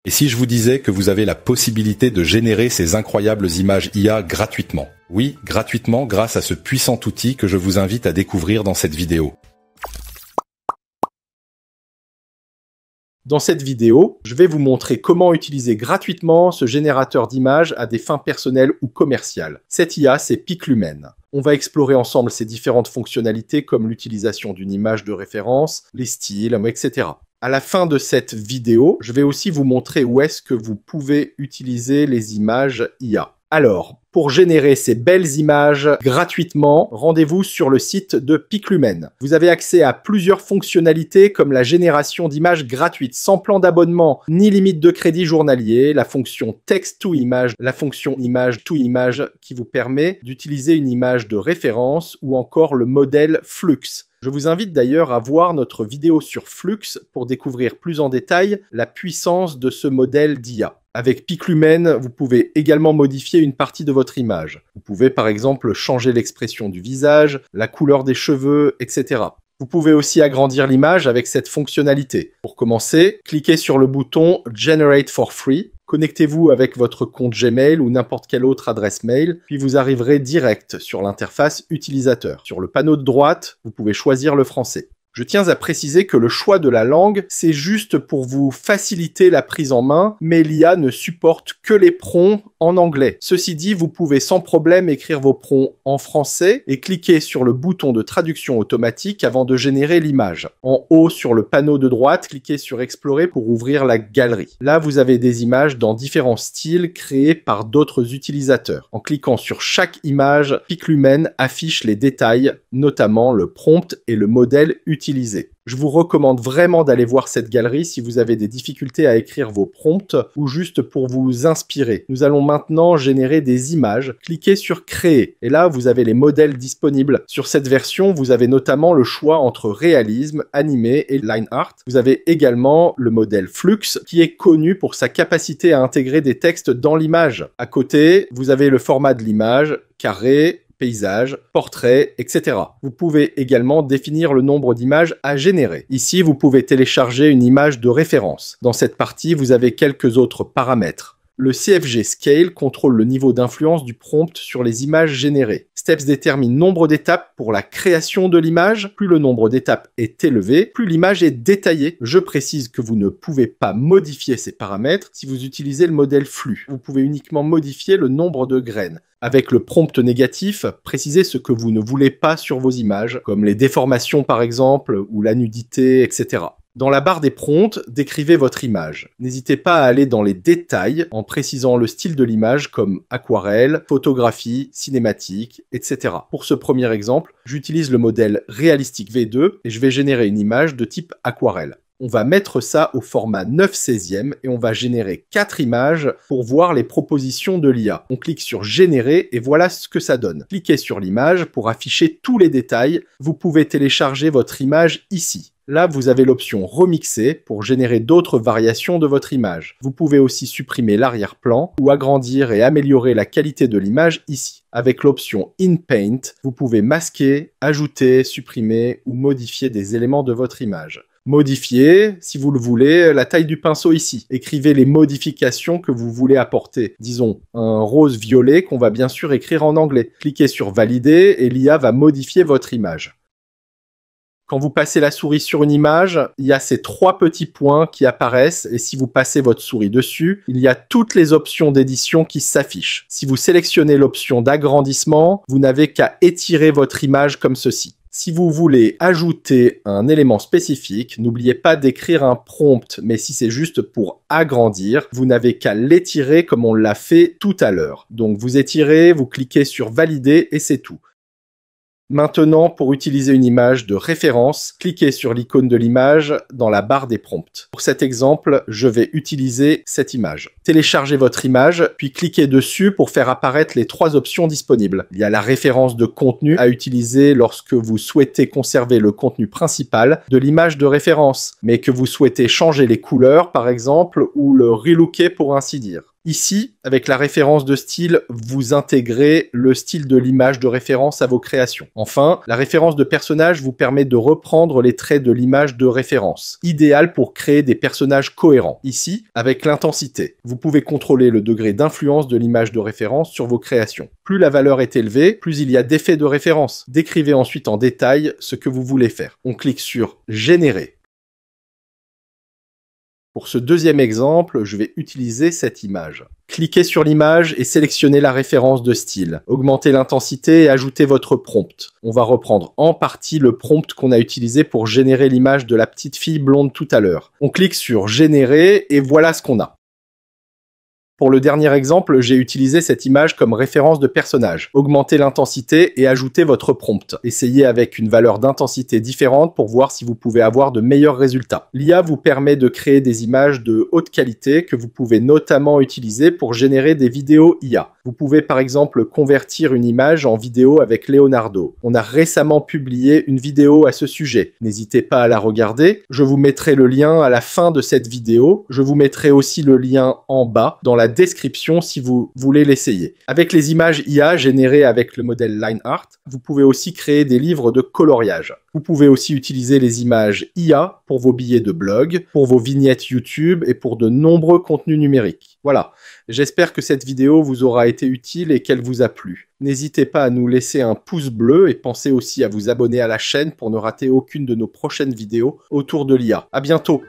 Et si je vous disais que vous avez la possibilité de générer ces incroyables images IA gratuitement? Oui, gratuitement grâce à ce puissant outil que je vous invite à découvrir dans cette vidéo. Dans cette vidéo, je vais vous montrer comment utiliser gratuitement ce générateur d'images à des fins personnelles ou commerciales. Cette IA, c'est Piclumen. On va explorer ensemble ses différentes fonctionnalités comme l'utilisation d'une image de référence, les styles, etc. À la fin de cette vidéo, je vais aussi vous montrer où est-ce que vous pouvez utiliser les images IA. Alors, pour générer ces belles images gratuitement, rendez-vous sur le site de Piclumen. Vous avez accès à plusieurs fonctionnalités comme la génération d'images gratuites sans plan d'abonnement ni limite de crédit journalier, la fonction Text to Image, la fonction Image to Image qui vous permet d'utiliser une image de référence ou encore le modèle Flux. Je vous invite d'ailleurs à voir notre vidéo sur Flux pour découvrir plus en détail la puissance de ce modèle d'IA. Avec Piclumen, vous pouvez également modifier une partie de votre image. Vous pouvez par exemple changer l'expression du visage, la couleur des cheveux, etc. Vous pouvez aussi agrandir l'image avec cette fonctionnalité. Pour commencer, cliquez sur le bouton Generate for Free. Connectez-vous avec votre compte Gmail ou n'importe quelle autre adresse mail, puis vous arriverez direct sur l'interface utilisateur. Sur le panneau de droite, vous pouvez choisir le français. Je tiens à préciser que le choix de la langue, c'est juste pour vous faciliter la prise en main, mais l'IA ne supporte que les prompts en anglais. Ceci dit, vous pouvez sans problème écrire vos prompts en français et cliquer sur le bouton de traduction automatique avant de générer l'image. En haut sur le panneau de droite, cliquez sur Explorer pour ouvrir la galerie. Là, vous avez des images dans différents styles créés par d'autres utilisateurs. En cliquant sur chaque image, Piclumen affiche les détails, notamment le prompt et le modèle utilisé. Je vous recommande vraiment d'aller voir cette galerie si vous avez des difficultés à écrire vos prompts ou juste pour vous inspirer. Nous allons maintenant générer des images. Cliquez sur Créer et là vous avez les modèles disponibles. Sur cette version, vous avez notamment le choix entre réalisme, animé et line art. Vous avez également le modèle Flux qui est connu pour sa capacité à intégrer des textes dans l'image. À côté, vous avez le format de l'image, carré, paysage, portrait, etc. Vous pouvez également définir le nombre d'images à générer. Ici, vous pouvez télécharger une image de référence. Dans cette partie, vous avez quelques autres paramètres. Le CFG Scale contrôle le niveau d'influence du prompt sur les images générées. Steps détermine nombre d'étapes pour la création de l'image. Plus le nombre d'étapes est élevé, plus l'image est détaillée. Je précise que vous ne pouvez pas modifier ces paramètres si vous utilisez le modèle flux. Vous pouvez uniquement modifier le nombre de graines. Avec le prompt négatif, précisez ce que vous ne voulez pas sur vos images, comme les déformations par exemple, ou la nudité, etc. Dans la barre des prompts, décrivez votre image. N'hésitez pas à aller dans les détails en précisant le style de l'image comme aquarelle, photographie, cinématique, etc. Pour ce premier exemple, j'utilise le modèle Realistic V2 et je vais générer une image de type aquarelle. On va mettre ça au format 9/16 et on va générer 4 images pour voir les propositions de l'IA. On clique sur Générer et voilà ce que ça donne. Cliquez sur l'image pour afficher tous les détails. Vous pouvez télécharger votre image ici. Là, vous avez l'option Remixer pour générer d'autres variations de votre image. Vous pouvez aussi supprimer l'arrière-plan ou agrandir et améliorer la qualité de l'image ici. Avec l'option In Paint, vous pouvez masquer, ajouter, supprimer ou modifier des éléments de votre image. Modifiez, si vous le voulez, la taille du pinceau ici. Écrivez les modifications que vous voulez apporter. Disons, un rose-violet qu'on va bien sûr écrire en anglais. Cliquez sur Valider et l'IA va modifier votre image. Quand vous passez la souris sur une image, il y a ces 3 petits points qui apparaissent et si vous passez votre souris dessus, il y a toutes les options d'édition qui s'affichent. Si vous sélectionnez l'option d'agrandissement, vous n'avez qu'à étirer votre image comme ceci. Si vous voulez ajouter un élément spécifique, n'oubliez pas d'écrire un prompt, mais si c'est juste pour agrandir, vous n'avez qu'à l'étirer comme on l'a fait tout à l'heure. Donc vous étirez, vous cliquez sur Valider et c'est tout. Maintenant, pour utiliser une image de référence, cliquez sur l'icône de l'image dans la barre des prompts. Pour cet exemple, je vais utiliser cette image. Téléchargez votre image, puis cliquez dessus pour faire apparaître les 3 options disponibles. Il y a la référence de contenu à utiliser lorsque vous souhaitez conserver le contenu principal de l'image de référence, mais que vous souhaitez changer les couleurs, par exemple, ou le relooker pour ainsi dire. Ici, avec la référence de style, vous intégrez le style de l'image de référence à vos créations. Enfin, la référence de personnage vous permet de reprendre les traits de l'image de référence, idéal pour créer des personnages cohérents. Ici, avec l'intensité, vous pouvez contrôler le degré d'influence de l'image de référence sur vos créations. Plus la valeur est élevée, plus il y a d'effets de référence. Décrivez ensuite en détail ce que vous voulez faire. On clique sur « Générer ». Pour ce deuxième exemple, je vais utiliser cette image. Cliquez sur l'image et sélectionnez la référence de style. Augmentez l'intensité et ajoutez votre prompt. On va reprendre en partie le prompt qu'on a utilisé pour générer l'image de la petite fille blonde tout à l'heure. On clique sur « Générer » et voilà ce qu'on a. Pour le dernier exemple, j'ai utilisé cette image comme référence de personnage. Augmentez l'intensité et ajoutez votre prompt. Essayez avec une valeur d'intensité différente pour voir si vous pouvez avoir de meilleurs résultats. L'IA vous permet de créer des images de haute qualité que vous pouvez notamment utiliser pour générer des vidéos IA. Vous pouvez par exemple convertir une image en vidéo avec Leonardo. On a récemment publié une vidéo à ce sujet. N'hésitez pas à la regarder. Je vous mettrai le lien à la fin de cette vidéo. Je vous mettrai aussi le lien en bas dans la description si vous voulez l'essayer. Avec les images IA générées avec le modèle LineArt, vous pouvez aussi créer des livres de coloriage. Vous pouvez aussi utiliser les images IA pour vos billets de blog, pour vos vignettes YouTube et pour de nombreux contenus numériques. Voilà, j'espère que cette vidéo vous aura été utile et qu'elle vous a plu. N'hésitez pas à nous laisser un pouce bleu et pensez aussi à vous abonner à la chaîne pour ne rater aucune de nos prochaines vidéos autour de l'IA. À bientôt!